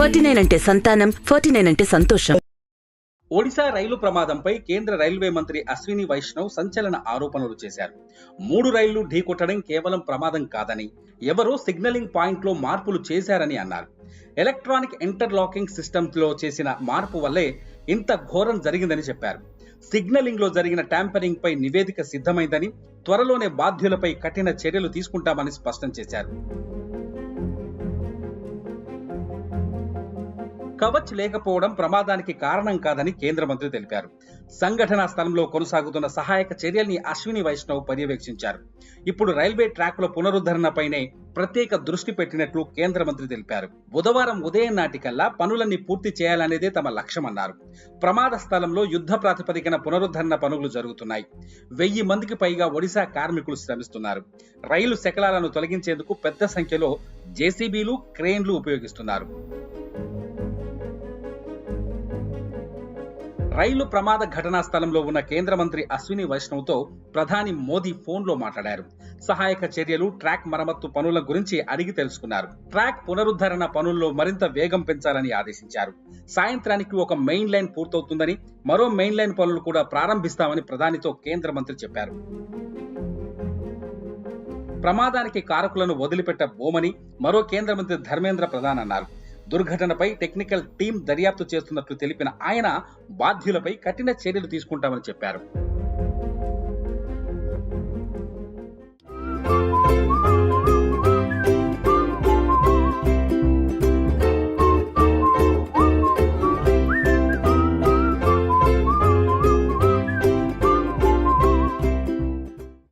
49 అంటే సంతానం, 49 అంటే సంతోషం. ఒడిశా రైలు ప్రమాదంపై కేంద్ర రైల్వే మంత్రి అశ్విని వైష్ణవ్ సంచలన ఆరోపణలు చేశారు. 3 రైళ్లు ఢీకొట్టడం కేవలం ప్రమాదం కాదని, ఎవరో సిగ్నలింగ్ పాయింట్లో మార్పులు చేశారని అన్నారు. ఎలక్ట్రానిక్ ఇంటర్లాకింగ్ సిస్టమ్స్ లో చేసిన మార్పు వల్లే ఇంత ఘోరం జరిగిందని చెప్పారు. సిగ్నలింగ్ లో జరిగిన ట్యాంపరింగ్ పై నివేదిక సిద్ధమైందని, త్వరలోనే బాధ్యులపై కఠిన చర్యలు తీసుకుంటామని స్పష్టం చేశారు. కవచ్ లేకపోవడం ప్రమాదానికి కారణం కాదని కేంద్ర మంత్రి తెలిపారు. సంఘటనా స్థలంలో కొనసాగుతున్న సహాయక చర్యల్ని అశ్విని వైష్ణవ్ పర్యవేక్షించారు. ఇప్పుడు రైల్వే ట్రాక్ల పునరుద్ధరణపైనే ప్రత్యేక దృష్టి పెట్టినట్లు కేంద్ర మంత్రి తెలిపారు. బుధవారం ఉదయం నాటికల్లా పనులన్నీ పూర్తి చేయాలనేదే తమ లక్ష్యమన్నారు. ప్రమాద స్థలంలో యుద్ధ ప్రాతిపదికన పునరుద్ధరణ పనులు జరుగుతున్నాయి. 1000 మందికి పైగా ఒడిశా కార్మికులు శ్రమిస్తున్నారు. రైలు శకలాలను తొలగించేందుకు పెద్ద సంఖ్యలో జేసీబీలు, క్రేన్లు ఉపయోగిస్తున్నారు. రైలు ప్రమాద ఘటనా స్థలంలో ఉన్న కేంద్ర మంత్రి అశ్విని వైష్ణవ్తో ప్రధాని మోదీ ఫోన్లో మాట్లాడారు. సహాయక చర్యలు, ట్రాక్ మరమ్మత్తు పనుల గురించి అడిగి తెలుసుకున్నారు. ట్రాక్ పునరుద్ధరణ పనుల్లో మరింత వేగం పెంచాలని ఆదేశించారు. సాయంత్రానికి ఒక మెయిన్ లైన్ పూర్తవుతుందని, మరో మెయిన్ లైన్ పనులు కూడా ప్రారంభిస్తామని ప్రధానితో కేంద్ర మంత్రి చెప్పారు. ప్రమాదానికి కారకులను వదిలిపెట్టబోమని మరో కేంద్ర మంత్రి ధర్మేంద్ర ప్రధాన్ అన్నారు. దుర్ఘటనపై టెక్నికల్ టీం దర్యాప్తు చేస్తున్నట్లు తెలిపిన ఆయన బాధ్యులపై కఠిన చర్యలు తీసుకుంటామని చెప్పారు.